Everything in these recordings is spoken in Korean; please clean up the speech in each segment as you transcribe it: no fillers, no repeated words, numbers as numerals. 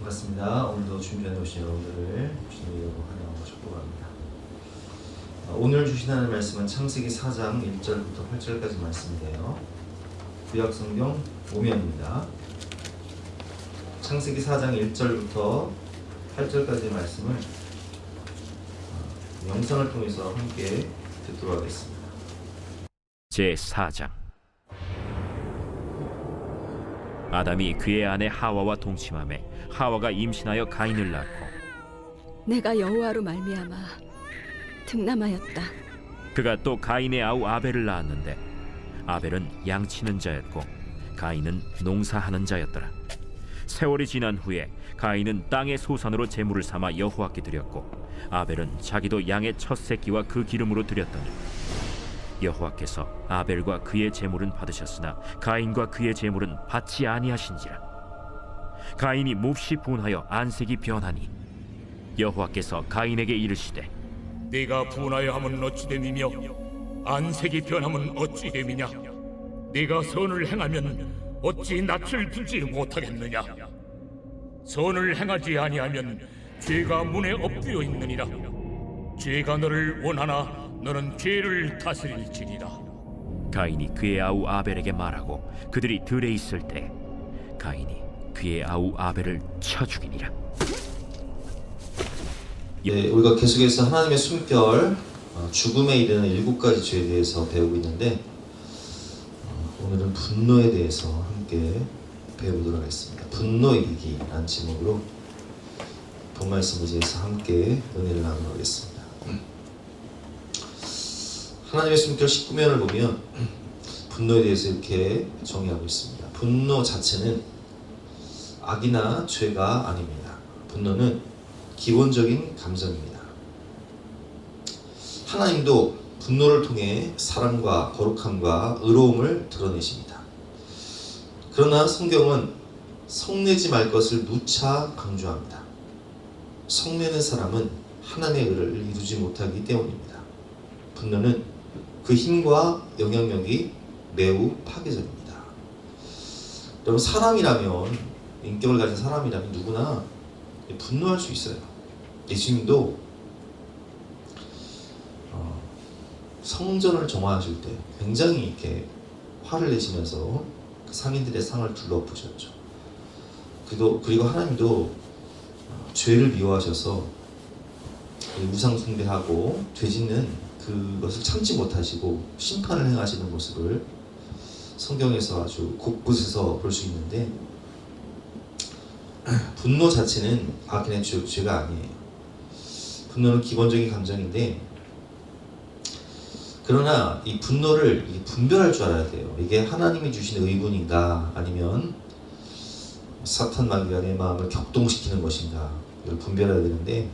반갑습니다. 오늘도 준비해 오신 여러분들을 주님의 이름으로 환영하고 축복합니다. 오늘 주신 하나님의 말씀은 창세기 4장 1절부터 8절까지 말씀인데요. 구약성경 오면입니다. 창세기 4장 1절부터 8절까지의 말씀을 영상을 통해서 함께 듣도록 하겠습니다. 제4장. 아담이 그의 아내 하와와 동침하매 하와가 임신하여 가인을 낳고 내가 여호와로 말미암아 득남하였다. 그가 또 가인의 아우 아벨을 낳았는데 아벨은 양치는 자였고 가인은 농사하는 자였더라. 세월이 지난 후에 가인은 땅의 소산으로 제물을 삼아 여호와께 드렸고 아벨은 자기도 양의 첫 새끼와 그 기름으로 드렸더니 여호와께서 아벨과 그의 제물은 받으셨으나 가인과 그의 제물은 받지 아니하신지라. 가인이 몹시 분하여 안색이 변하니 여호와께서 가인에게 이르시되 네가 분하여 함은 어찌 됨이며 안색이 변함은 어찌 됨이냐. 네가 선을 행하면 어찌 낯을 들지 못하겠느냐. 선을 행하지 아니하면 죄가 문에 엎드려 있느니라. 죄가 너를 원하나 너는 죄를 다스릴지니라. 가인이 그의 아우 아벨에게 말하고 그들이 들에 있을 때 가인이 그의 아우 아벨을 쳐 죽이니라. 네, 우리가 계속해서 하나님의 숨결, 죽음에 이르는 7가지 죄에 대해서 배우고 있는데 오늘은 분노에 대해서 함께 배워보도록 하겠습니다. 분노 이기기라는 제목으로 본 말씀을 위해서 함께 은혜를 나누도록 하겠습니다. 하나님의 숨결 19면을 보면 분노에 대해서 이렇게 정의하고 있습니다. 분노 자체는 악이나 죄가 아닙니다. 분노는 기본적인 감정입니다. 하나님도 분노를 통해 사랑과 거룩함과 의로움을 드러내십니다. 그러나 성경은 성내지 말 것을 누차 강조합니다. 성내는 사람은 하나님의 의를 이루지 못하기 때문입니다. 분노는 그 힘과 영향력이 매우 파괴적입니다. 여러분, 사람이라면, 인격을 가진 사람이라면 누구나 분노할 수 있어요. 예수님도 성전을 정화하실 때 굉장히 이렇게 화를 내시면서 그 상인들의 상을 둘러보셨죠. 그리고 하나님도 죄를 미워하셔서 우상 숭배하고 죄짓는 그것을 참지 못하시고 심판을 행하시는 모습을 성경에서 아주 곳곳에서 볼 수 있는데, 분노 자체는 악인의 죄가 아니에요. 분노는 기본적인 감정인데, 그러나 이 분노를 분별할 줄 알아야 돼요. 이게 하나님이 주신 의분인가 아니면 사탄 마귀가 내 마음을 격동시키는 것인가, 이걸 분별해야 되는데,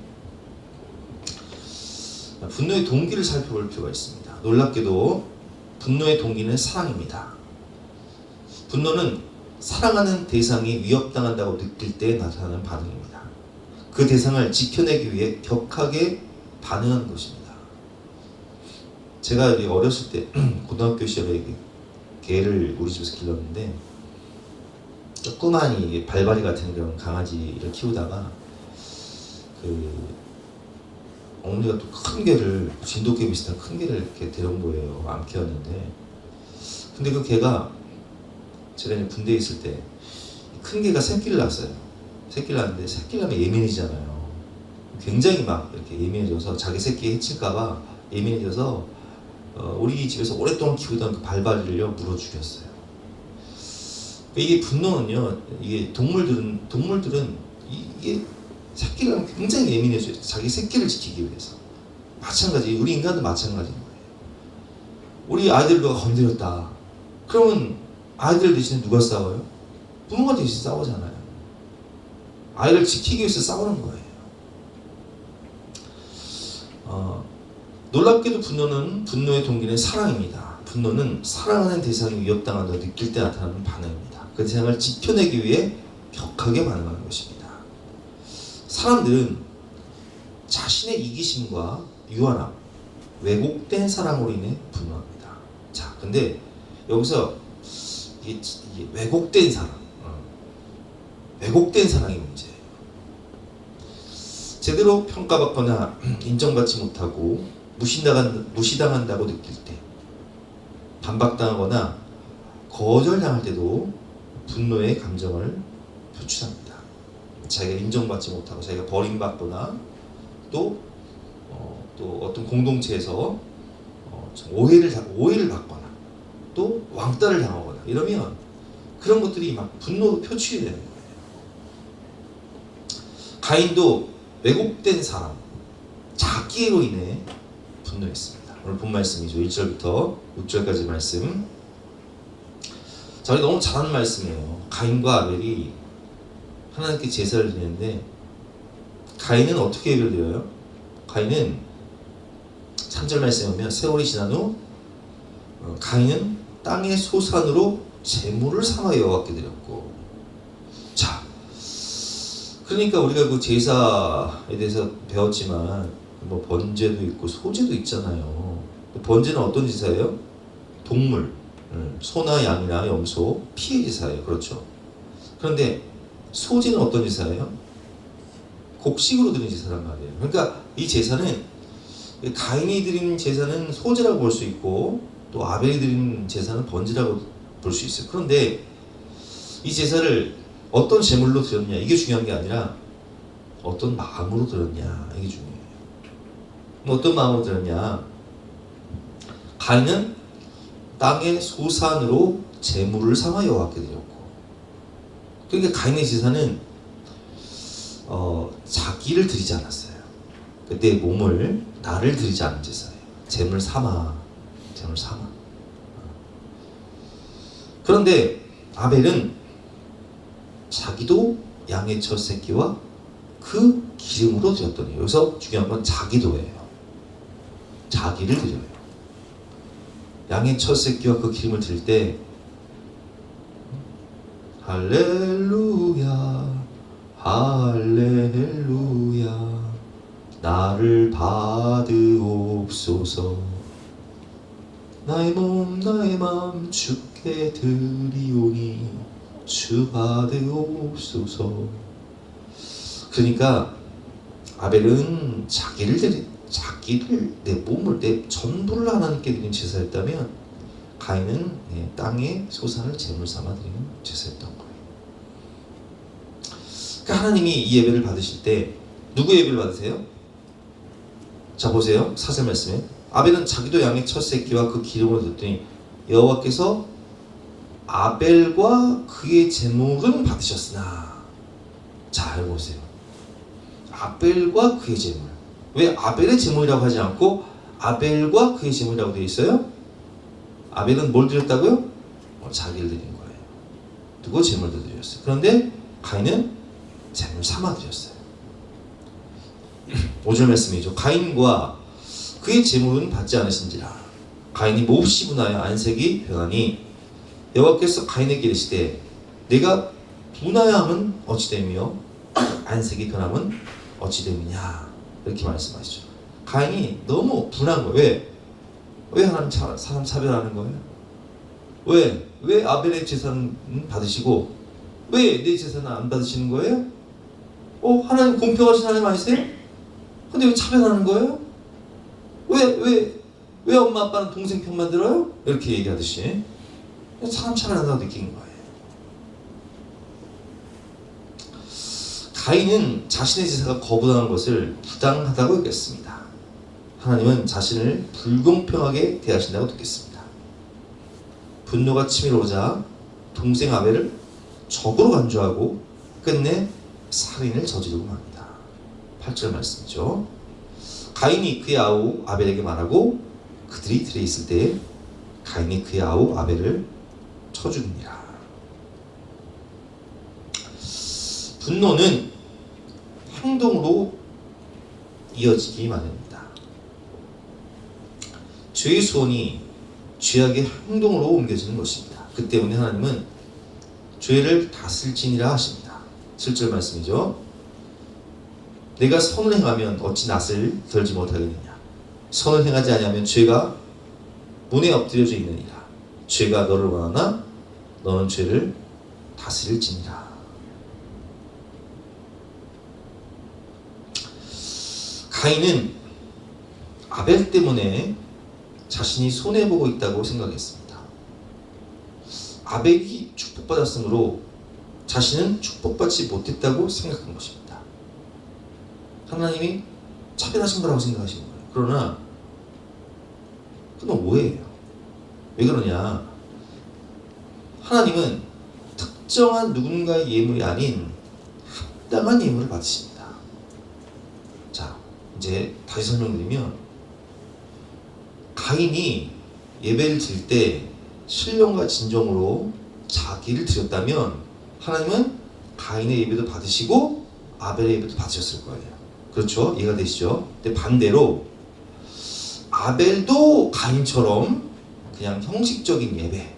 분노의 동기를 살펴볼 필요가 있습니다. 놀랍게도 분노의 동기는 사랑입니다. 분노는 사랑하는 대상이 위협당한다고 느낄 때 나타나는 반응입니다. 그 대상을 지켜내기 위해 격하게 반응하는 것입니다. 제가 어렸을 때 고등학교 시절에 개를 우리 집에서 길렀는데, 조그마한 발바리 같은 그런 강아지를 키우다가 어머니가 또 큰 개를, 진돗개 비슷한 큰 개를 이렇게 데려온 거예요. 암캐였는데, 근데 그 개가 제가 군대에 있을 때 큰 개가 새끼를 낳았어요. 새끼를 낳았는데 새끼를 낳으면 예민해지잖아요. 굉장히 막 이렇게 예민해져서 자기 새끼 해칠까봐 예민해져서 우리 집에서 오랫동안 키우던 그 발바리를요 물어 죽였어요. 이게 분노는요, 이게 동물들은 이게 새끼를 하면 굉장히 예민해져요. 자기 새끼를 지키기 위해서. 마찬가지, 우리 인간도 마찬가지인 거예요. 우리 아이들을 누가 건드렸다 그러면 아이들 대신에 누가 싸워요? 부모가 대신 싸우잖아요. 아이를 지키기 위해서 싸우는 거예요. 놀랍게도 분노의 동기는 사랑입니다. 분노는 사랑하는 대상이 위협당한다고 느낄 때 나타나는 반응입니다. 그 대상을 지켜내기 위해 격하게 반응하는 것입니다. 사람들은 자신의 이기심과 유한함, 왜곡된 사랑으로 인해 분노합니다. 자, 근데 여기서 이게 왜곡된 사랑, 왜곡된 사랑이 문제예요. 제대로 평가받거나 인정받지 못하고 무시당한다고 느낄 때, 반박당하거나 거절당할 때도 분노의 감정을 표출합니다. 자기가 인정받지 못하고 자기가 버림받거나 또 어떤 공동체에서 오해를 받거나 또 왕따를 당하거나 이러면 그런 것들이 막 분노로 표출이 되는 거예요. 가인도 왜곡된 사람, 자기로 인해 분노했습니다. 오늘 본 말씀이죠. 1절부터 6절까지 말씀. 자, 우리 너무 잘 아는 말씀이에요. 가인과 아벨이 하나님께 제사를 드리는데 가인은 어떻게 예배를 드려요? 가인은 3절 말씀에 보면 세월이 지난 후 가인은 땅의 소산으로 제물을 삼아 여호와께 드렸고, 자, 그러니까 우리가 그 제사에 대해서 배웠지만 뭐 번제도 있고 소제도 있잖아요. 번제는 어떤 제사예요? 동물, 소나 양이나 염소, 피의 제사예요. 그렇죠. 그런데 소제는 어떤 제사예요? 곡식으로 드린 제사란 말이에요. 그러니까 이 제사는 가인이 드린 제사는 소제라고 볼 수 있고 또 아벨이 드린 제사는 번제라고 볼 수 있어요. 그런데 이 제사를 어떤 제물로 드렸냐 이게 중요한 게 아니라 어떤 마음으로 드렸냐 이게 중요해요. 어떤 마음으로 드렸냐? 가인은 땅의 소산으로 제물을 삼아 여호와께 드렸고, 그러니까 가인의 제사는 자기를 드리지 않았어요. 내 몸을 나를 드리지 않은 제사예요. 제물 삼아. 그런데 아벨은 자기도 양의 첫 새끼와 그 기름으로 드렸더니, 여기서 중요한 건 자기도예요. 자기를 드려요. 양의 첫 새끼와 그 기름을 드릴 때 할렐루야 할렐루야 나를 받으옵소서 나의 몸 나의 맘 주께 드리오니 주 받으옵소서. 그러니까 아벨은 자기를 내 몸을 내 전부를 하나님께 드린 제사였다면 가인은 땅의 소산을 제물 삼아 드리는 제사였던 거예요. 그러니까 하나님이 이 예배를 받으실 때 누구 예배를 받으세요? 자 보세요. 4절 말씀에 아벨은 자기도 양의 첫 새끼와 그 기름을 드렸더니 여호와께서 아벨과 그의 제물은 받으셨으나, 자 여기 보세요. 아벨과 그의 제물. 왜 아벨의 제물이라고 하지 않고 아벨과 그의 제물이라고 되어 있어요? 아벨은 뭘 드렸다고요? 자기를 드린 거예요. 누구 제물도 드렸어요. 그런데 가인은 제물 삼아 드렸어요. 5절 말씀이죠. 가인과 그의 제물은 받지 않으신지라. 가인이 몹시 분하여 안색이 변하니 여호와께서 가인에게 이르시되 내가 분하여함은 어찌되며 안색이 변함은 어찌됨이냐 이렇게 말씀하시죠. 가인이 너무 분한 거예요. 왜 하나님 사람 차별하는 거예요? 왜 아벨의 제사는 받으시고 왜 내 제사는 안 받으시는 거예요? 하나님 공평하신 하나님 아니세요? 근데 왜 차별하는 거예요? 왜 엄마 아빠는 동생 편만 들어요? 이렇게 얘기하듯이 사람 차별한다고 느낀 거예요. 가인은 자신의 제사가 거부당한 것을 부당하다고 여겼습니다. 하나님은 자신을 불공평하게 대하신다고 느꼈습니다. 분노가 치밀어오자 동생 아벨을 적으로 간주하고 끝내 살인을 저지르고 맙니다. 8절 말씀이죠. 가인이 그의 아우 아벨에게 말하고 그들이 들에 있을 때 가인이 그의 아우 아벨을 쳐 죽이니라. 분노는 행동으로 이어지기 마련입니다. 죄의 소원이 죄악의 행동으로 옮겨지는 것입니다. 그 때문에 하나님은 죄를 다스릴지니라 하십니다. 7절 말씀이죠. 내가 선을 행하면 어찌 낯을 들지 못하겠느냐. 선을 행하지 아니하면 죄가 문에 엎드려져 있느니라. 죄가 너를 원하나 너는 죄를 다스릴지니라. 가인은 아벨 때문에 자신이 손해보고 있다고 생각했습니다. 아벨이 축복받았으므로 자신은 축복받지 못했다고 생각한 것입니다. 하나님이 차별하신 거라고 생각하신 거예요. 그러나 그건 오해예요. 왜 그러냐? 하나님은 특정한 누군가의 예물이 아닌 합당한 예물을 받으십니다. 자, 이제 다시 설명드리면, 가인이 예배를 드릴 때 신령과 진정으로 자기를 드렸다면 하나님은 가인의 예배도 받으시고 아벨의 예배도 받으셨을 거예요. 그렇죠? 이해가 되시죠? 근데 반대로 아벨도 가인처럼 그냥 형식적인 예배,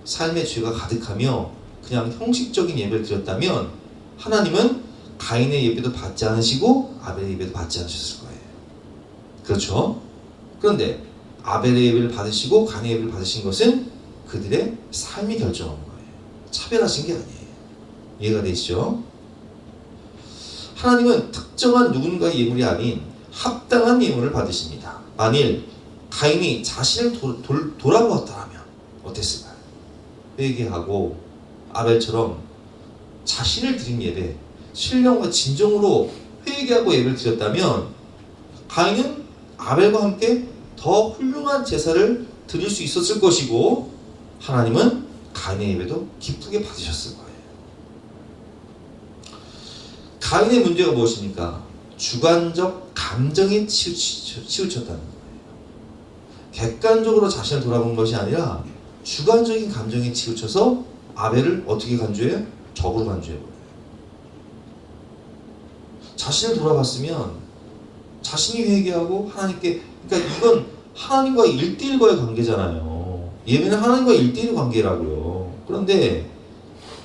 삶의 죄가 가득하며 그냥 형식적인 예배를 드렸다면 하나님은 가인의 예배도 받지 않으시고 아벨의 예배도 받지 않으셨을 거예요. 그렇죠? 그런데 아벨의 예배를 받으시고 가인의 예배를 받으신 것은 그들의 삶이 결정한 거예요. 차별하신 게 아니에요. 이해가 되시죠? 하나님은 특정한 누군가의 예물이 아닌 합당한 예물을 받으십니다. 만일 가인이 자신을 돌아보았다면 어땠을까요? 회개하고 아벨처럼 자신을 드린 예배, 신령과 진정으로 회개하고 예배를 드렸다면 가인은 아벨과 함께 더 훌륭한 제사를 드릴 수 있었을 것이고 하나님은 가인의 예배도 기쁘게 받으셨을 거예요. 가인의 문제가 무엇입니까? 주관적 감정에 치우쳤다는 거예요. 객관적으로 자신을 돌아본 것이 아니라 주관적인 감정에 치우쳐서 아벨을 어떻게 간주해요? 적으로 간주해버려요. 자신을 돌아봤으면 자신이 회개하고 하나님께, 그러니까 이건 하나님과의 1대1과의 관계잖아요. 예배는 하나님과의 1대1 관계라고요. 그런데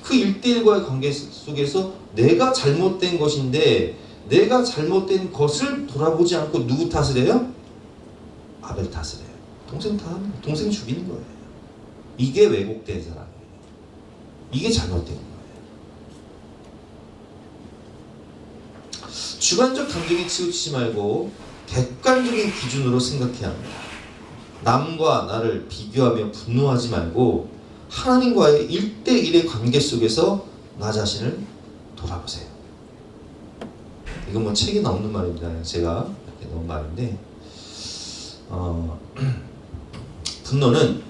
그 1대1과의 관계 속에서 내가 잘못된 것인데 내가 잘못된 것을 돌아보지 않고 누구 탓을 해요? 아벨 탓을 해요. 동생 죽이는 거예요. 이게 왜곡된 사람이에요. 이게 잘못된 거예요. 주관적 감정에 치우치지 말고 객관적인 기준으로 생각해야 합니다. 남과 나를 비교하며 분노하지 말고 하나님과의 1대1의 관계 속에서 나 자신을 돌아보세요. 이건 뭐 책에 나오는 말입니다. 제가 이렇게 넣은 말인데, 분노는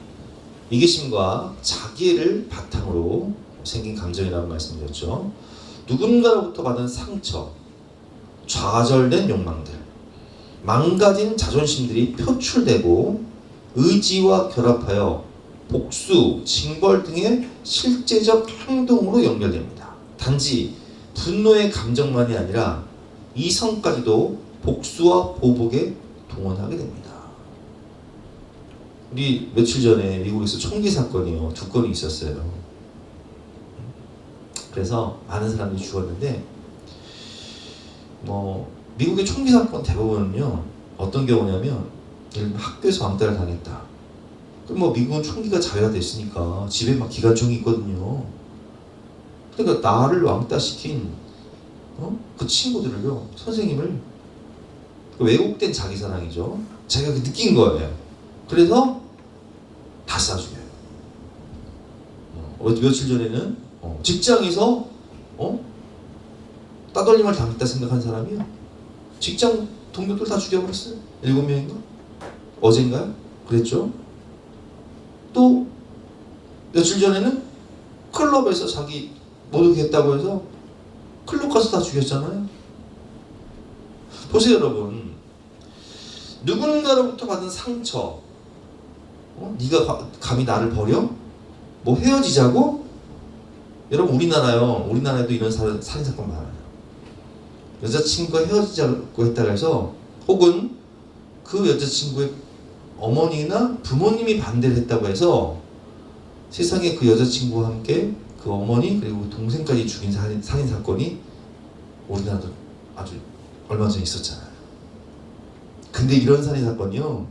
이기심과 자기애를 바탕으로 생긴 감정이라고 말씀드렸죠. 누군가로부터 받은 상처, 좌절된 욕망들, 망가진 자존심들이 표출되고 의지와 결합하여 복수, 징벌 등의 실제적 행동으로 연결됩니다. 단지 분노의 감정만이 아니라 이성까지도 복수와 보복에 동원하게 됩니다. 우리 며칠 전에 미국에서 총기 사건이요, 2건이 있었어요. 그래서 많은 사람들이 죽었는데, 미국의 총기 사건 대부분은요 어떤 경우냐면, 예를 들면 학교에서 왕따를 당했다. 그럼 미국은 총기가 자유화됐으니까 집에 막 기관총이 있거든요. 그러니까 나를 왕따시킨 그 친구들을요, 선생님을, 왜곡된 자기사랑이죠. 자기가 느낀 거예요. 그래서 다 쏴 죽여요. 며칠 전에는 직장에서 따돌림을 당했다 생각한 사람이요, 직장 동료들 다 죽여버렸어요. 7명인가? 어젠가요? 그랬죠. 또 며칠 전에는 클럽에서 자기 모독했다고 해서 클럽 가서 다 죽였잖아요. 보세요 여러분, 누군가로부터 받은 상처, 네가 감히 나를 버려? 뭐 헤어지자고? 여러분 우리나라에도 이런 살인사건 많아요. 여자친구가 헤어지자고 했다고 해서, 혹은 그 여자친구의 어머니나 부모님이 반대를 했다고 해서 세상에 그 여자친구와 함께 그 어머니 그리고 동생까지 죽인 살인사건이 우리나라도 아주 얼마 전에 있었잖아요. 근데 이런 살인사건이요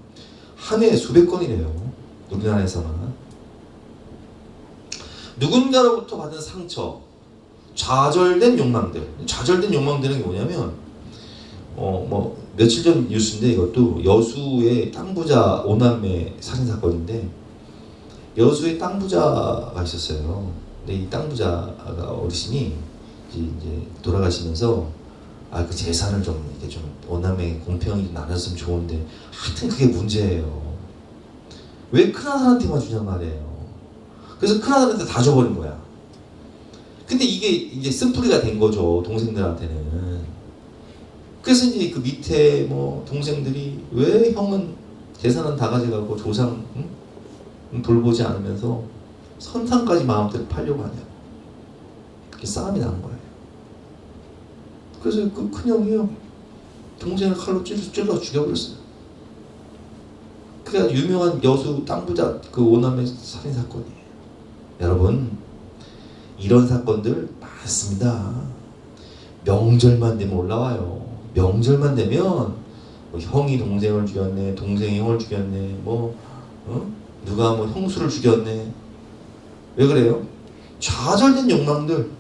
한 해에 수백 건이래요. 우리나라에서만. 누군가로부터 받은 상처, 좌절된 욕망들. 좌절된 욕망들은 뭐냐면, 뭐 며칠 전 뉴스인데 이것도 여수의 땅 부자 5남매 살인 사건인데 여수에 땅 부자가 있었어요. 근데 이 땅 부자가 어르신이 이제 돌아가시면서 그 재산을 좀 이렇게 좀 원남에 공평히 나눴으면 좋은데 하여튼 그게 문제예요. 왜 큰아들한테만 주냔 말이에요. 그래서 큰아들한테 다 줘버린 거야. 근데 이게 이제 쓴뿌리가 된 거죠, 동생들한테는. 그래서 이제 그 밑에 뭐 동생들이 왜 형은 재산은 다 가져가고 조상 돌보지 않으면서 선상까지 마음대로 팔려고 하냐고. 그렇게 싸움이 난 거예요. 그래서 그 큰형이요, 동생을 칼로 찔러 죽여버렸어요. 그게 유명한 여수 땅부자 그 5남매 살인 사건이에요. 여러분, 이런 사건들 많습니다. 명절만 되면 올라와요. 명절만 되면 뭐 형이 동생을 죽였네, 동생이 형을 죽였네, 누가 뭐 형수를 죽였네. 왜 그래요? 좌절된 욕망들,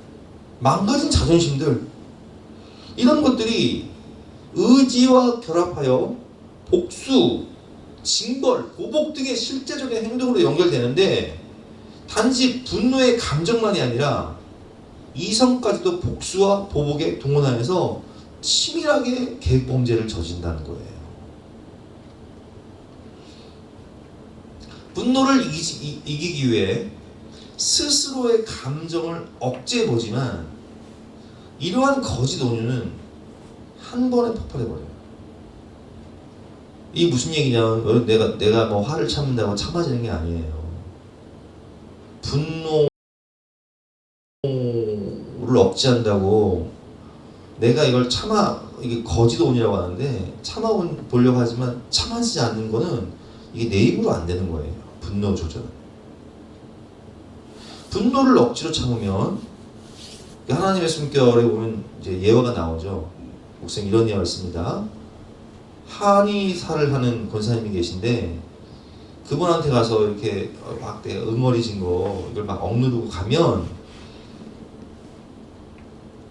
망가진 자존심들, 이런 것들이 의지와 결합하여 복수, 징벌, 보복 등의 실제적인 행동으로 연결되는데, 단지 분노의 감정만이 아니라 이성까지도 복수와 보복에 동원하여서 치밀하게 계획범죄를 저진다는 거예요. 분노를 이기기 위해 스스로의 감정을 억제해보지만 이러한 거짓 온유는 한 번에 폭발해버려요. 이게 무슨 얘기냐면, 내가 뭐 화를 참는다고 참아지는 게 아니에요. 분노를 억제한다고 내가 이걸 이게 거짓 온이라고 하는데 참아보려고 하지만 참아지지 않는 거는 이게 내 입으로 안 되는 거예요. 분노 조절은. 분노를 억지로 참으면 하나님의 숨결에 보면 이제 예화가 나오죠. 목사님 이런 예화를 씁니다. 한의사를 하는 권사님이 계신데 그분한테 가서 이렇게 막 내가 응어리진 거 이걸 막 억누르고 가면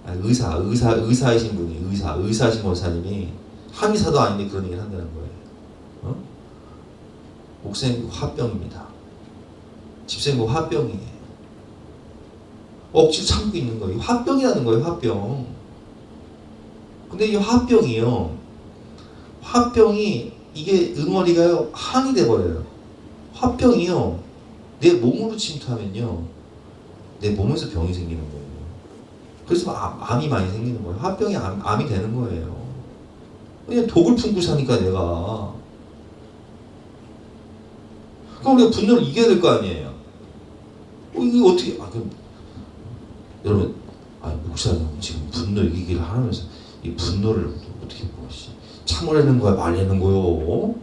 의사이신 분이 의사이신 권사님이 한의사도 아닌데 그런 얘기를 한다는 거예요. 목사님 화병입니다. 집사님 화병이에요. 억지로 참고 있는 거예요. 화병이라는 거예요. 화병. 근데 이 화병이요, 화병이 이게 응어리가요 항이 돼버려요. 화병이요 내 몸으로 침투하면요 내 몸에서 병이 생기는 거예요. 그래서 암이 많이 생기는 거예요. 화병이 암이 되는 거예요. 그냥 독을 품고 사니까 내가. 그럼 우리가 분노를 이겨야 될 거 아니에요. 이게 어떻게 여러분, 목사님 지금 분노 이기기를 하면서 이 분노를 어떻게 참으려는 거야, 말려는 거요?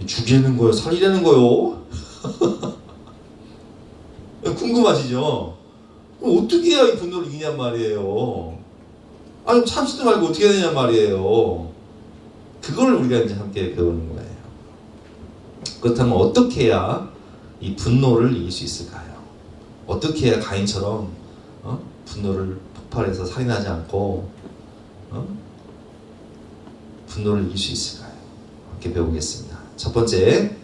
죽이려는 거요, 살리려는 거요? 궁금하시죠? 어떻게 해야 이 분노를 이기냔 말이에요. 참지도 말고 어떻게 해야 되냔 말이에요. 그걸 우리가 이제 함께 배우는 거예요. 그렇다면 어떻게 해야 이 분노를 이길 수 있을까요? 어떻게 해야 가인처럼 분노를 폭발해서 살인하지 않고 분노를 이길 수 있을까요? 함께 배우겠습니다. 첫 번째,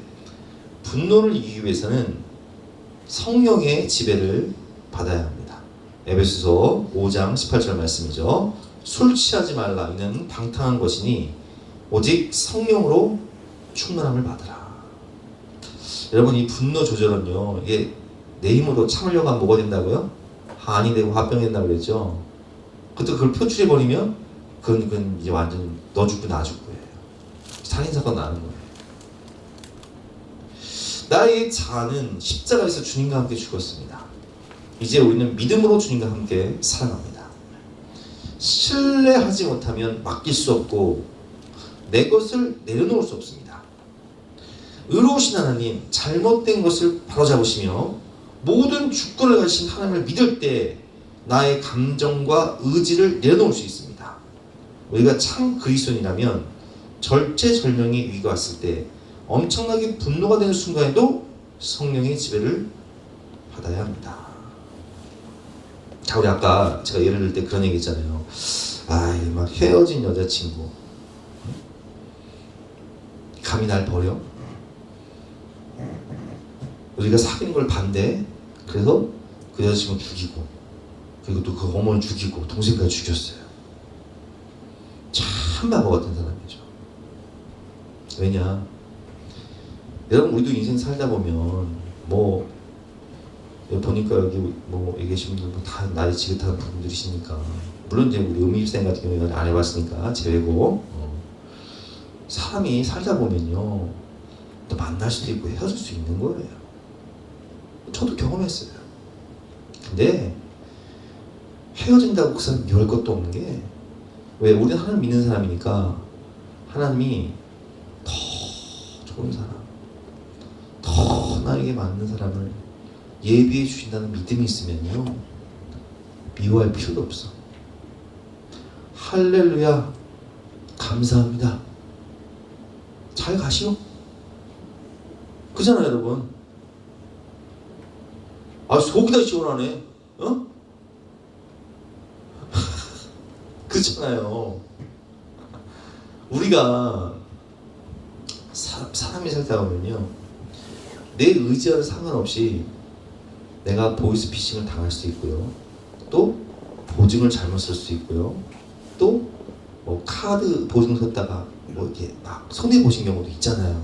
분노를 이기기 위해서는 성령의 지배를 받아야 합니다. 에베소서 5장 18절 말씀이죠. 술 취하지 말라. 이는 방탕한 것이니 오직 성령으로 충만함을 받으라. 여러분, 이 분노 조절은요, 이게 내 힘으로 참으려고 하면 뭐가 된다고요? 한이 되고 화병이 된다고 그랬죠. 그걸 표출해버리면 그건 이제 완전 너 죽고 나 죽고예요. 살인사건 나는 거예요. 나의 자아는 십자가에서 주님과 함께 죽었습니다. 이제 우리는 믿음으로 주님과 함께 살아갑니다. 신뢰하지 못하면 맡길 수 없고 내 것을 내려놓을 수 없습니다. 의로우신 하나님, 잘못된 것을 바로잡으시며 모든 주권을 가지신 하나님을 믿을 때 나의 감정과 의지를 내려놓을 수 있습니다. 우리가 참 그리스도인이라면 절체절명의 위기가 왔을 때 엄청나게 분노가 되는 순간에도 성령의 지배를 받아야 합니다. 자, 우리 아까 제가 예를 들 때 그런 얘기 했잖아요. 이 말 헤어진 여자친구 감히 날 버려? 우리가 사귀는 걸 반대해. 그래서 그 여자친구 죽이고, 그리고 또 그 어머니 죽이고 동생까지 죽였어요. 참 바보 같은 사람이죠. 왜냐, 여러분 우리도 인생 살다 보면 뭐 보니까 여기 뭐 여기 계신 분들 다 나이 지긋한 분들이시니까, 물론 이제 우리 음입생 같은 경우는 안 해봤으니까 제외고, 사람이 살다 보면요 또 만날 수도 있고 헤어질 수 있는 거예요. 저도 경험했어요. 근데 헤어진다고 그 사람 미워할 것도 없는 게, 왜 우리는 하나님 믿는 사람이니까 하나님이 더 좋은 사람, 더 나에게 맞는 사람을 예비해 주신다는 믿음이 있으면요 미워할 필요도 없어. 할렐루야, 감사합니다, 잘 가시오, 그잖아요 여러분. 아 속이 다 시원하네, 어? 그렇잖아요. 우리가 사람이 살다 보면요 내 의지와는 상관없이 내가 보이스피싱을 당할 수도 있고요, 또 보증을 잘못 쓸 수도 있고요, 또 뭐 카드 보증 썼다가 뭐 이렇게 막 손해 보신 경우도 있잖아요.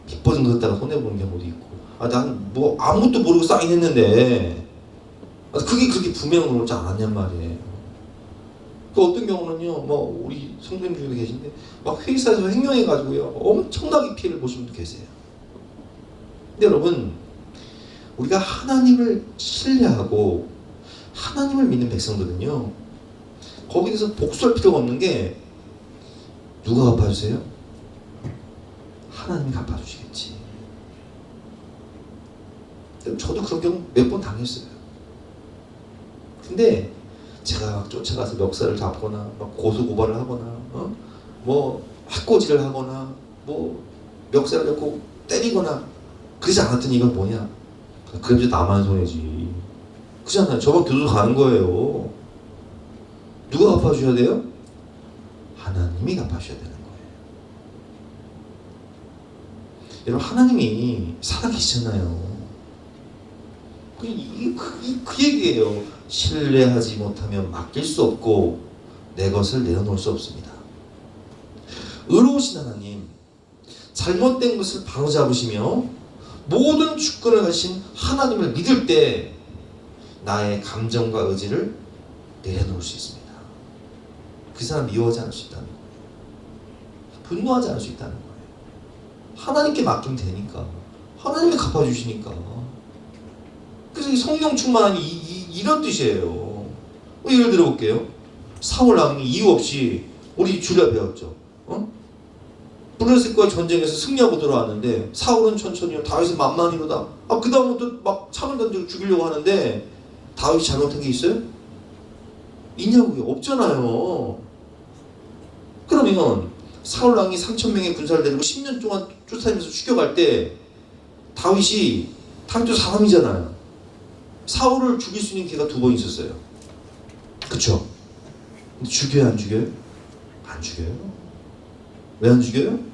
빚 보증 썼다가 손해 본 경우도 있고. 난 뭐 아무것도 모르고 사인했는데 그게 그렇게 분명한 거지 않았냔 말이에요. 그 어떤 경우는요, 뭐 우리 성도님 중에도 계신데 막 회사에서 횡령해가지고요 엄청나게 피해를 보신 분도 계세요. 근데 여러분, 우리가 하나님을 신뢰하고 하나님을 믿는 백성들은요 거기에 대해서 복수할 필요가 없는 게, 누가 갚아주세요? 하나님이 갚아주시겠지. 저도 그런 경우 몇 번 당했어요. 근데 제가 막 쫓아가서 멱살을 잡거나 막 고소고발을 하거나 뭐 해코지를 하거나 뭐 멱살을 잡고 때리거나 그러지 않았더니 이건 뭐냐, 그래도 나만 손해지. 그잖아요. 저만 교도 가는 거예요. 누가 갚아주셔야 돼요? 하나님이 갚아주셔야 되는 거예요. 여러분, 하나님이 살아계시잖아요. 그 얘기예요. 신뢰하지 못하면 맡길 수 없고 내 것을 내려놓을 수 없습니다. 의로우신 하나님, 잘못된 것을 바로잡으시며 모든 주권을 가신 하나님을 믿을 때 나의 감정과 의지를 내려놓을 수 있습니다. 그 사람 미워하지 않을 수 있다는 거예요. 분노하지 않을 수 있다는 거예요. 하나님께 맡기면 되니까, 하나님이 갚아주시니까. 그래서 이 성령 충만함이 이런 뜻이에요. 예를 들어 볼게요. 사울 왕이 이유 없이, 우리 주려 배웠죠. 블레셋과의 전쟁에서 승리하고 들어왔는데 사울은 천천히요, 다윗은 만만히로다. 그 다음부터 막 창을 던지고 죽이려고 하는데 다윗이 잘못한 게 있어요? 있냐고요? 없잖아요. 그러면 사울 왕이 3,000명의 군사를 데리고 10년 동안 쫓아다니면서 죽여갈 때 다윗도 사람이잖아요. 사울을 죽일 수 있는 기회가 2번 있었어요. 그쵸? 근데 죽여요, 안 죽여요? 안 죽여요. 왜 안 죽여요?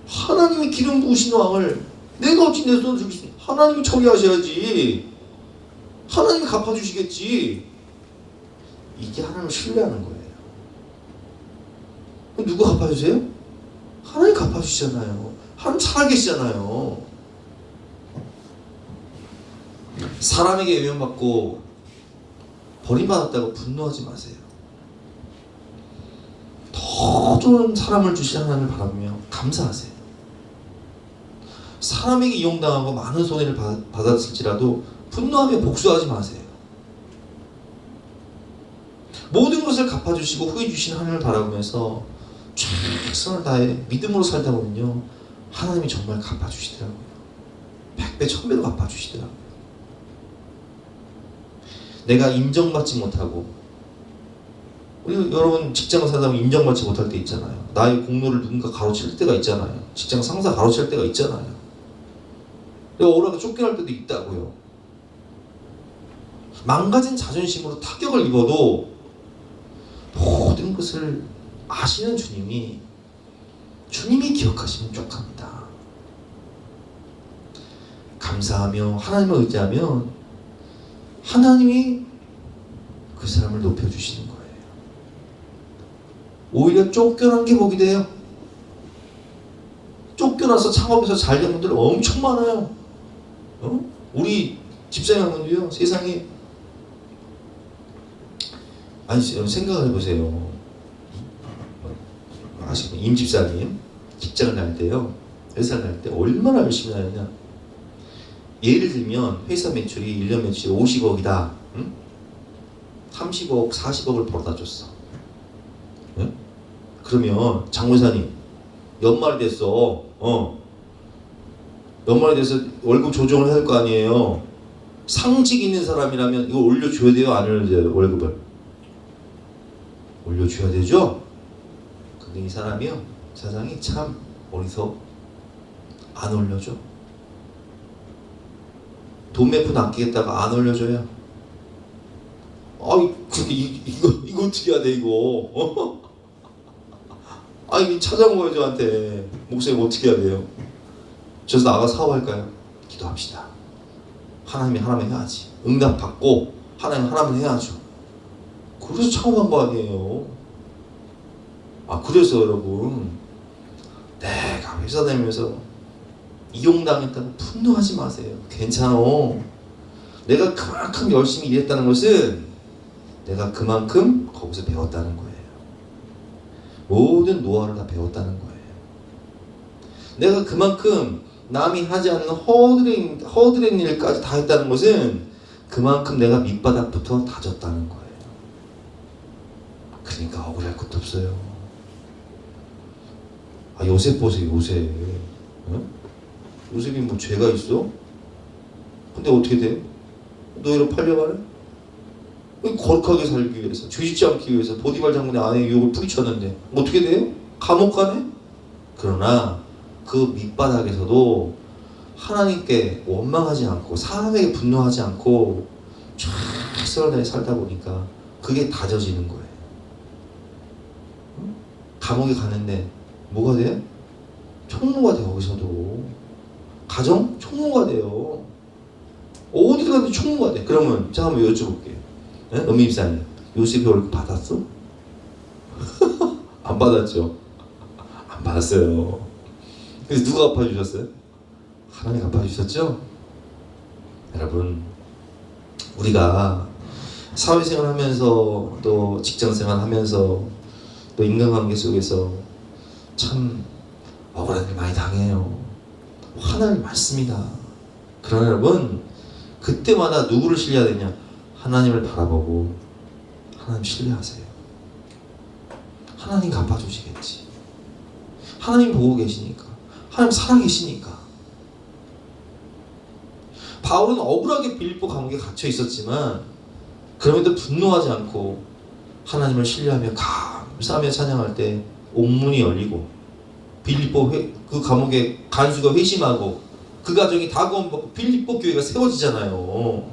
하나님이 기름 부으신 왕을 내가 어찌 내 손으로 죽일 수 있냐? 하나님이 처리하셔야지. 하나님이 갚아주시겠지. 이게 하나님을 신뢰하는 거예요. 그럼 누가 갚아주세요? 하나님 갚아주시잖아요. 하나님 살아계시잖아요. 사람에게 외면받고 버림받았다고 분노하지 마세요. 더 좋은 사람을 주신 하나님을 바라보며 감사하세요. 사람에게 이용당하고 많은 손해를 받았을지라도 분노하며 복수하지 마세요. 모든 것을 갚아주시고 후해 주신 하나님을 바라보면서 최선을 다해 믿음으로 살다 보면요 하나님이 정말 갚아주시더라고요. 100배 1000배로 갚아주시더라고요. 내가 인정받지 못하고, 우리 여러분 직장 살다 보면 인정받지 못할 때 있잖아요. 나의 공로를 누군가 가로챌 때가 있잖아요. 직장 상사 가로챌 때가 있잖아요. 내가 오라가 쫓겨날 때도 있다고요. 망가진 자존심으로 타격을 입어도 모든 것을 아시는 주님이 기억하시면 족합니다. 감사하며 하나님을 의지하면 하나님이 그 사람을 높여주시는 거예요. 오히려 쫓겨난 게 복이 돼요. 쫓겨나서 창업에서 잘 된 분들 엄청 많아요. 우리 집사님 한 분도요, 세상에, 아니 생각을 해보세요. 아시고 임 집사님 직장을 날 때요, 회사를 날 때 얼마나 열심히 하느냐. 예를 들면 회사 매출이 1년 매출이 50억이다. 응? 30억, 40억을 벌어다 줬어. 응? 그러면 장모사님 연말이 됐어. 연말이 돼서 월급 조정을 해야 될 거 아니에요. 상직 있는 사람이라면 이거 올려줘야 돼요? 안 올려줘요? 월급을 올려줘야 되죠? 근데 이 사람이요, 사장이 참 어리석, 안 올려줘. 돈 몇 푼 아끼겠다가 안 올려줘요. 아이, 이거 어떻게 해야 돼, 이거? 아니, 찾아온 저한테. 목사님 어떻게 해야 돼요? 그래서 나가 사업할까요? 기도합시다. 하나님이 하나면 해야지. 응답 받고 하나님 하나면 해야죠. 그래서 창업한 거 아니에요. 그래서 여러분, 내가 회사 다니면서 이용당했다고 분노하지 마세요. 괜찮아. 내가 그만큼 열심히 일했다는 것은 내가 그만큼 거기서 배웠다는 거예요. 모든 노하우를 다 배웠다는 거예요. 내가 그만큼 남이 하지 않는 허드렛 일까지 다 했다는 것은 그만큼 내가 밑바닥부터 다졌다는 거예요. 그러니까 억울할 것도 없어요. 요셉 보세요, 요셉. 요셉이 뭐 죄가 있어? 근데 어떻게 돼? 노예로 팔려가네? 거룩하게 살기 위해서, 죄짓지 않기 위해서 보디발 장군의 아내의 유혹을 뿌리쳤는데 어떻게 돼요? 감옥 가네? 그러나 그 밑바닥에서도 하나님께 원망하지 않고 사람에게 분노하지 않고 최선을 다해 살다 보니까 그게 다져지는 거예요. 감옥에 가는데 뭐가 돼요? 총무가 돼요. 거기서도 가정 총무가 돼요. 어디 가도 총무가 돼. 그러면 제가 한번 여쭤볼게요. 은미 집사님, 요셉이 월급 받았어? 안 받았죠? 안 받았어요. 그래서 누가 갚아주셨어요? 하나님 갚아주셨죠? 여러분, 우리가 사회생활 하면서 또 직장생활 하면서 또 인간관계 속에서 참 억울한 일 많이 당해요. 화날 많습니다. 그러나 여러분, 그때마다 누구를 신뢰해야 되냐? 하나님을 바라보고 하나님 신뢰하세요. 하나님 갚아주시겠지. 하나님 보고 계시니까. 하나님 살아계시니까. 바울은 억울하게 빌립보 감옥에 갇혀 있었지만 그럼에도 분노하지 않고 하나님을 신뢰하며 감사하며 찬양할 때 옥문이 열리고 빌립보 그 감옥에 간수가 회심하고 그 가정이 다 구원받고 빌립보 교회가 세워지잖아요.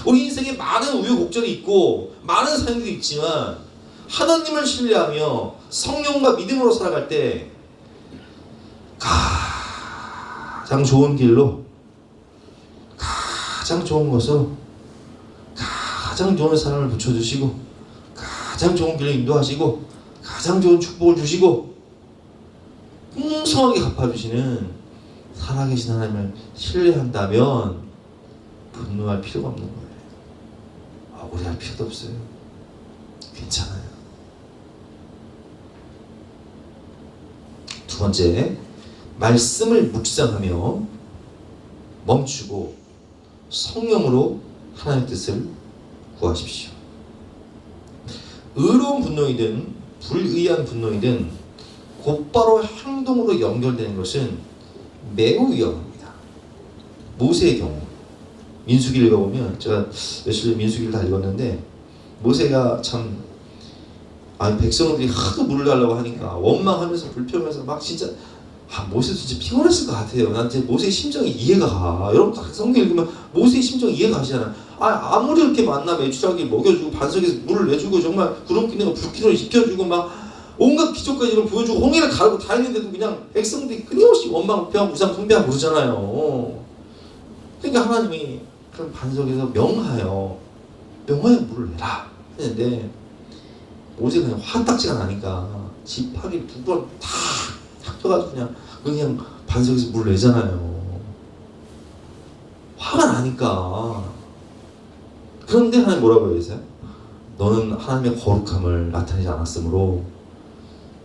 우리 인생에 많은 우여곡절이 있고 많은 사연들이 있지만 하나님을 신뢰하며 성령과 믿음으로 살아갈 때 가장 좋은 길로, 가장 좋은 것으로, 가장 좋은 사람을 붙여주시고 가장 좋은 길로 인도하시고 가장 좋은 축복을 주시고 풍성하게 갚아주시는 살아계신 하나님을 신뢰한다면 분노할 필요가 없는 거예요. 억울해할 필요도 없어요. 괜찮아요. 두 번째, 말씀을 묵상하며 멈추고 성령으로 하나님의 뜻을 구하십시오. 의로운 분노이든 불의한 분노이든 곧바로 행동으로 연결되는 것은 매우 위험합니다. 모세의 경우, 민수기를 읽어보면, 제가 며칠 전에 민수기를 다 읽었는데 모세가 참 백성들이 하도 물을 달라고 하니까 원망하면서 불평하면서 막 진짜 모세도 진짜 피곤했을 것 같아요. 난 이제 모세의 심정이 이해가 가. 여러분 성경 읽으면 모세의 심정이 이해가 가시잖아요. 아무리 이렇게 만나 메추라기 먹여주고 반석에서 물을 내주고 정말 구름기내가 불길을 입혀주고 막 온갖 기적까지를 보여주고 홍해를 가르고 다 했는데도 그냥 백성들이 끊임없이 원망 우상 숭배하고 그러잖아요. 그러니까 하나님이 그런 반석에서 명하여 물을 내라 했는데 모세가 그냥 화딱지가 나니까 지팡이 두 번 다 탁 펴가지고 그냥 반석에서 물을 내잖아요. 화가 나니까. 그런데 하나님 뭐라고 얘기했어요? 너는 하나님의 거룩함을 나타내지 않았으므로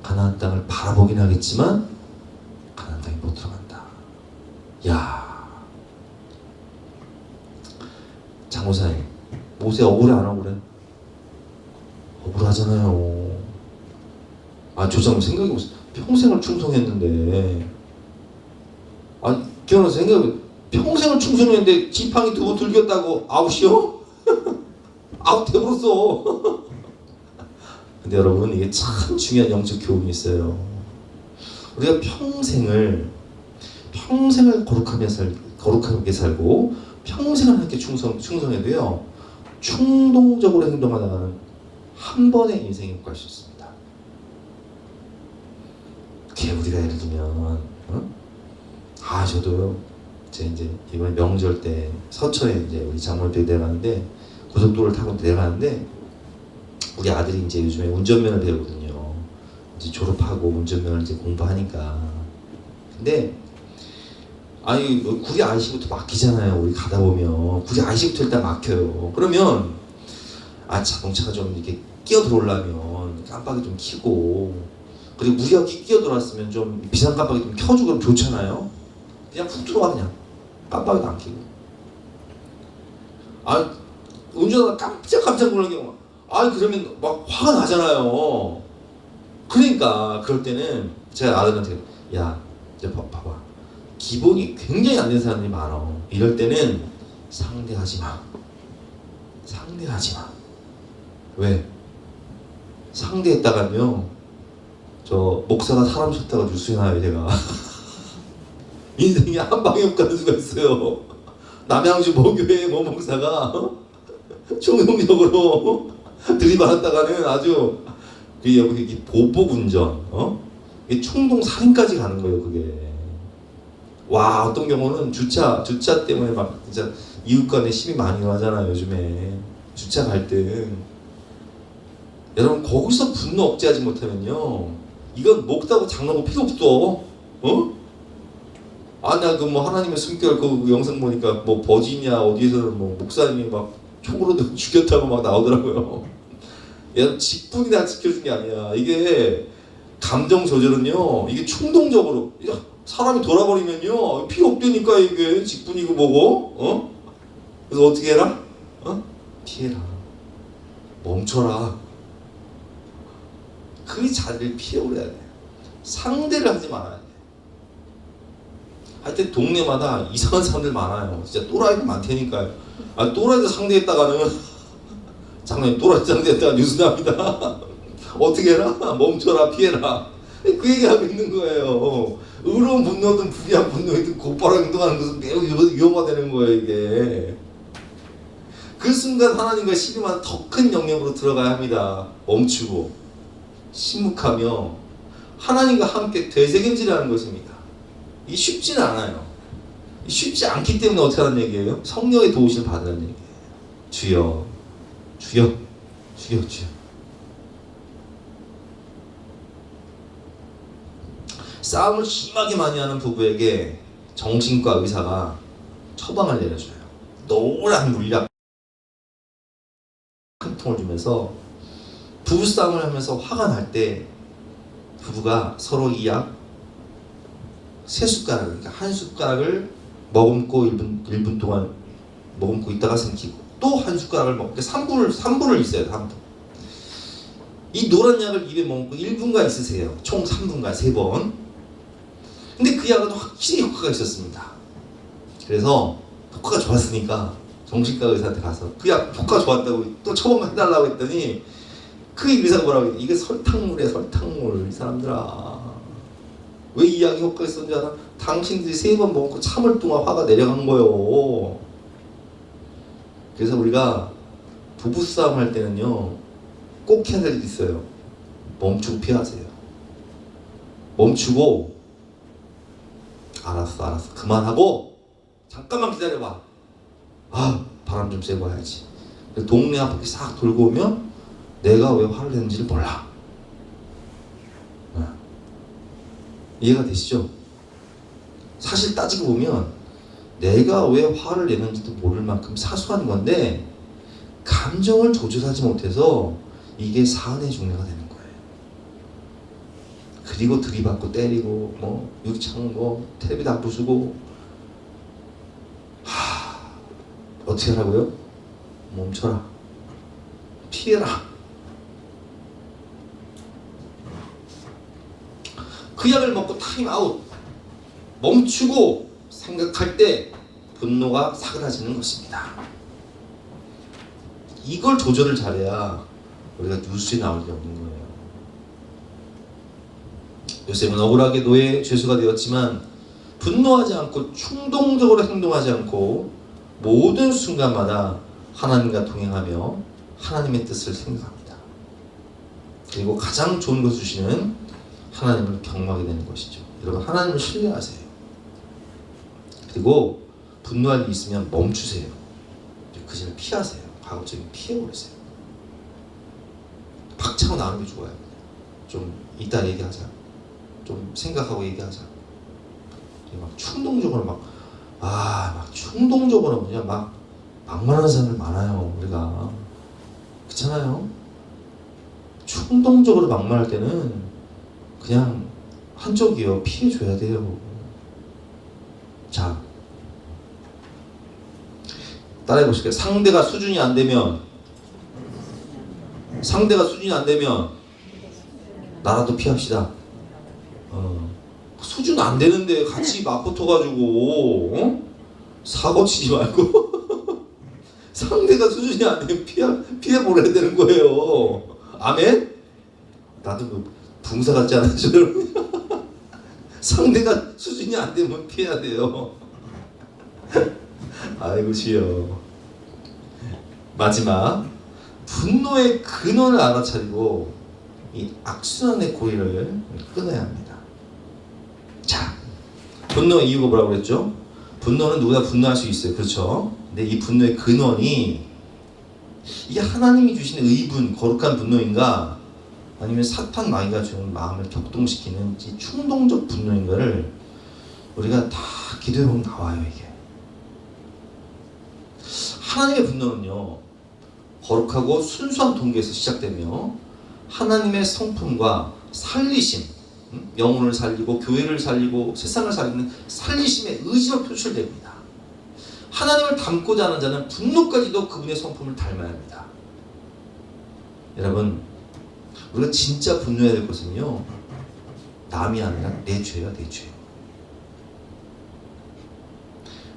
가나안 땅을 바라보긴 하겠지만 가나안 땅에 못 들어간다. 야, 장모사님, 모세 억울해 안 억울해? 억울하잖아요. 조장님 생각해보세요. 평생을 충성했는데, 기원해서 생각해보세요. 평생을 충성했는데 지팡이 두 번 들겼다고 아웃이요? 아웃 돼버렸어. 근데 여러분, 이게 참 중요한 영적 교훈이 있어요. 우리가 평생을 거룩하게 살고 평생을 함께 충성해도요, 충동적으로 행동하다가는 한 번의 인생이 못 갈 수 있습니다. 우리가 예를 들면, 저도요, 이제 이번 명절 때 서천에 이제 우리 장모님들이 내려가는데, 고속도로를 타고 내려가는데, 우리 아들이 이제 요즘에 운전면허 배우거든요. 이제 졸업하고 운전면허 이제 공부하니까. 근데 구리 IC부터 막히잖아요. 우리 가다 보면 구리 IC부터 일단 막혀요. 그러면 자동차가 좀 이렇게 끼어 들어오려면 깜빡이 좀 켜고, 그리고 무리하게 끼어 들어왔으면 좀 비상 깜빡이 좀 켜주고 그러면 좋잖아요. 그냥 훅 들어와. 그냥 깜빡이도 안 켜고. 운전하다 깜짝 놀란 경우. 그러면 막 화가 나잖아요. 그러니까 그럴 때는 제가 아들한테, 야, 이제 봐봐, 기본이 굉장히 안 된 사람들이 많아. 이럴 때는 상대하지 마. 왜? 상대했다가요, 저 목사가 사람 쳤다가 뉴스에 나요. 제가 인생이 한 방에 못 가는 수가 있어요. 남양주 모교회 목사가 충동적으로 들이받았다가는 아주 여기 보복 운전, 충동 살인까지 가는 거예요. 그게. 어떤 경우는 주차 때문에 막 진짜 이웃 간에 시비 많이 일어나잖아요. 요즘에 주차 갈등. 여러분, 거기서 분노 억제하지 못하면요, 이건 먹다고 장난고 필요 없어. 나 하나님의 숨결 그 영상 보니까 버지니아 어디에서는 목사님이 막 총으로 죽였다고 막 나오더라고요. 얘는 직분이 다 지켜준 게 아니야. 이게 감정 조절은요, 이게 충동적으로 사람이 돌아버리면요 필요 없다니까. 이게 직분이고 뭐고. 그래서 어떻게 해라? 피해라. 멈춰라. 그 자리를 피해버려야 돼. 상대를 하지 말아야 돼. 하여튼 동네마다 이상한 사람들 많아요. 진짜 또라이들 많다니까요. 또라이들 상대했다가는 장난이 또라이 상대했다가 뉴스 납니다. 어떻게 해라? 멈춰라, 피해라. 그 얘기하고 있는 거예요. 의로운 분노든 불의한 분노든 곧바로 행동하는 것은 매우 위험하다는 거예요. 이게. 그 순간 하나님과 시비만 더 큰 영역으로 들어가야 합니다. 멈추고 침묵하며 하나님과 함께 되새김질하는 것입니다. 이 쉽지는 않아요. 쉽지 않기 때문에 어떻게 하는 얘기예요? 성령의 도우심을 받으라는 얘기예요. 주여, 주여, 주여, 주여. 싸움을 심하게 많이 하는 부부에게 정신과 의사가 처방을 내려줘요. 노란 물약 한 통을 주면서, 부부싸움을 하면서 화가 날 때 부부가 서로 이 약 3숟가락, 그러니까 한 숟가락을 머금고 1분 동안 머금고 있다가 삼키고, 또 한 숟가락을 먹고 3분을 있어요. 3분. 이 노란 약을 입에 머금고 1분간 있으세요. 총 3분간 3번. 근데 그 약은 확실히 효과가 있었습니다. 그래서 효과가 좋았으니까 정신과 의사한테 가서 그 약 효과 좋았다고 또 처방 해달라고 했더니, 그 의사가 뭐라고 했냐, 이게 설탕물이야, 설탕물. 이 사람들아, 왜 이 약이 효과가 있었는지 알아? 당신들이 3번 먹고 참을 동안 화가 내려간 거요. 그래서 우리가 부부싸움 할 때는요 꼭 해야 될 일이 있어요. 멈추고 피하세요. 멈추고 알았어 그만하고 잠깐만 기다려봐. 아 바람 좀 쐬고 와야지. 동네 한 바퀴 싹 돌고 오면 내가 왜 화를 냈는지를 몰라. 이해가 되시죠? 사실 따지고 보면 내가 왜 화를 내는지도 모를 만큼 사소한 건데 감정을 조절하지 못해서 이게 사안의 중매가 되는 거예요. 그리고 들이받고 때리고 뭐 유리창 뭐 텔레비도 안 부수고 어떻게 하라고요? 멈춰라. 피해라. 그 약을 먹고 타임아웃. 멈추고 생각할 때 분노가 사그라지는 것입니다. 이걸 조절을 잘해야 우리가 뉴스에 나올 게 없는 거예요. 요셉은 억울하게 노예 죄수가 되었지만 분노하지 않고 충동적으로 행동하지 않고 모든 순간마다 하나님과 동행하며 하나님의 뜻을 생각합니다. 그리고 가장 좋은 것을 주시는 하나님을 경험하게 되는 것이죠. 여러분 하나님을 신뢰하세요. 그리고 분노할 일이 있으면 멈추세요. 그 전에 피하세요. 과거적인 피해버리세요. 박차고 나오는 게 좋아요. 좀 이따 얘기하자. 좀 생각하고 얘기하자. 막 충동적으로 막 충동적으로 그냥 막 막말하는 사람들 많아요. 우리가 그렇잖아요. 충동적으로 막말할 때는 그냥 한쪽이요 피해줘야 돼요. 자, 따라해 보실게요. 상대가 수준이 안 되면 나라도 피합시다. 수준 안 되는데 같이 맞붙어가지고 사고 치지 말고 상대가 수준이 안 되면 피해 보려야 되는 거예요. 아멘? 나도 그 붕사 같지 않아요, 여러분? 상대가 수준이 안 되면 피해야 돼요. 아이고 주여. 마지막 분노의 근원을 알아차리고 이 악순환의 고리를 끊어야 합니다. 자, 분노의 이유가 뭐라고 그랬죠? 분노는 누구나 분노할 수 있어요. 그렇죠? 근데 이 분노의 근원이 이게 하나님이 주시는 의분, 거룩한 분노인가 아니면 사탄 마귀가 주는 마음을 격동시키는 이 충동적 분노인가를 우리가 다 기도해보면 나와요. 이게 하나님의 분노는요 거룩하고 순수한 동기에서 시작되며 하나님의 성품과 살리심, 영혼을 살리고 교회를 살리고 세상을 살리는 살리심의 의지로 표출됩니다. 하나님을 닮고자 하는 자는 분노까지도 그분의 성품을 닮아야 합니다. 여러분 우리가 진짜 분노해야 될 것은요 남이 아니라 내 죄야. 내 죄.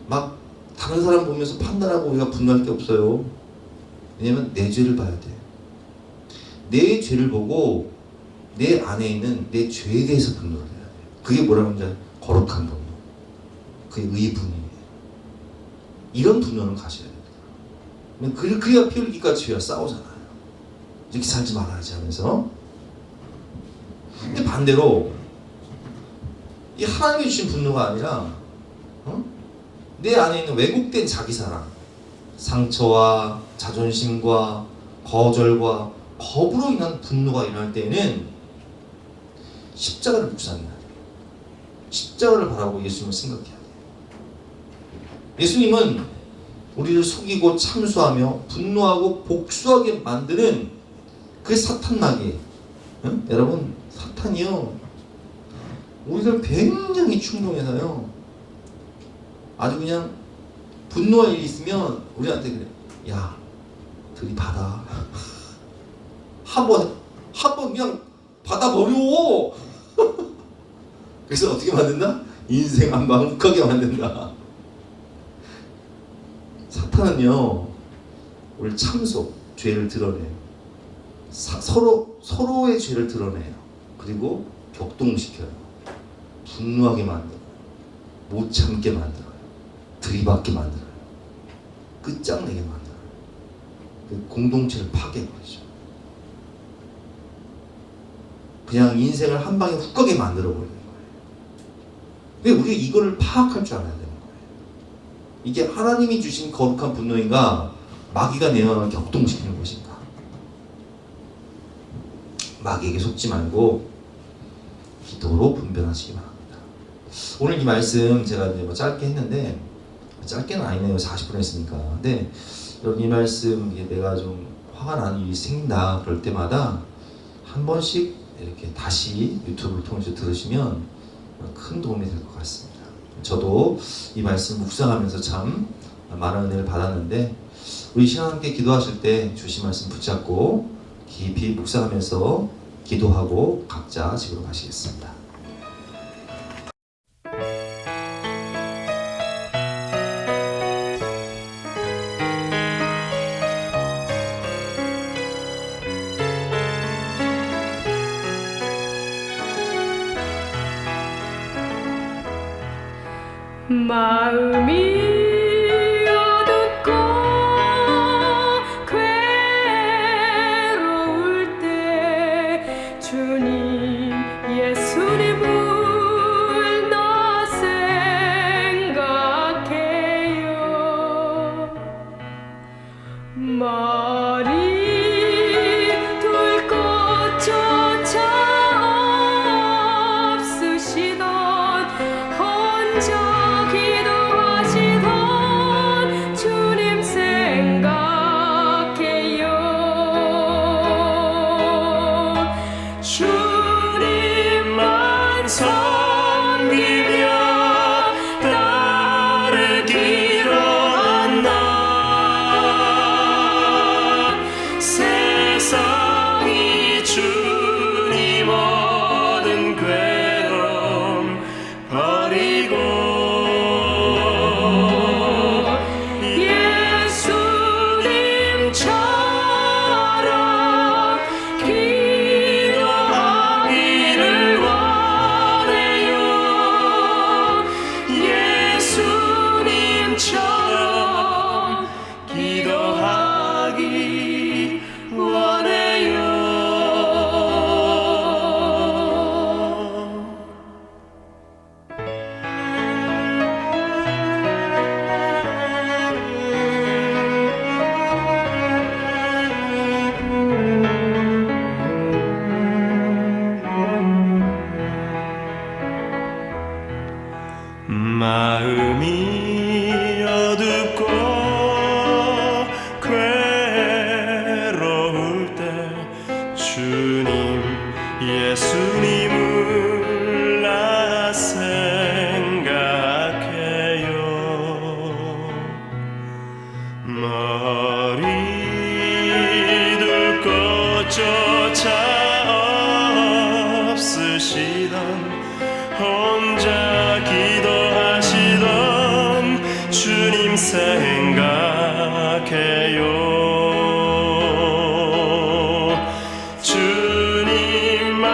막 다른 사람 보면서 판단하고 우리가 분노할 게 없어요. 왜냐면 내 죄를 봐야 돼. 내 죄를 보고 내 안에 있는 내 죄에 대해서 분노를 해야 돼. 그게 뭐라고 하면 거룩한 분노. 그게 의분이에요. 이런 분노는 가셔야 됩니다. 그래야 피 흘리기까지 죄와 싸우잖아요. 이렇게 살지 말아야지 하면서. 근데 반대로 이 하나님이 주신 분노가 아니라 내 안에 있는 왜곡된 자기사랑, 상처와 자존심과 거절과 겁으로 인한 분노가 일어날 때에는 십자가를 묵상해야 돼요. 십자가를 바라고 예수님을 생각해야 돼요. 예수님은 우리를 속이고 참수하며 분노하고 복수하게 만드는 그 사탄 마귀. 여러분 사탄이요 우리를 굉장히 충동해서요 아주 그냥 분노할 일이 있으면 우리한테 그래. 야 들이받아. 한번 그냥 받아버려. 그래서 어떻게 만든다? 인생 안 망국하게 만든다. 사탄은요 우리 참소, 죄를 드러내요. 서로의 죄를 드러내요. 그리고 격동시켜요. 분노하게 만들어요. 못 참게 만들어요. 들이받게 만들어요. 끝장내게 만들어요. 그 공동체를 파괴해버리죠. 그냥 인생을 한 방에 훅 가게 만들어버리는 거예요. 근데 우리가 이거를 파악할 줄 알아야 되는 거예요. 이게 하나님이 주신 거룩한 분노인가 마귀가 내 마음을 격동시키는 것인가. 마귀에게 속지 말고 기도로 분별하시기 바랍니다. 오늘 이 말씀 제가 이제 뭐 짧게 했는데, 짧게는 아니네요. 40분 했으니까. 근데 여러분, 이 말씀 내가 좀 화가 나는 일이 생긴다 그럴 때마다 한 번씩 이렇게 다시 유튜브를 통해서 들으시면 큰 도움이 될 것 같습니다. 저도 이 말씀 묵상하면서 참 많은 은혜를 받았는데, 우리 신앙함께 기도하실 때 주신 말씀 붙잡고 깊이 묵상하면서 기도하고 각자 집으로 가시겠습니다. 마음이 어둡고 괴로울 때 주님 예수님을 나 생각해요. 머리 둘 곳조차 없으시던 혼자 주님 생각해요. 주님만 섬기며 따르기로 한 나, 세상이 주님 얻은 괴로움 버리고 마음이 어둡고 괴로울 때 주님 예수님을 나 생각해요. 머리 둘 곳조차 없으시던 혼자 기도하시던 주님 생각해요. 주님만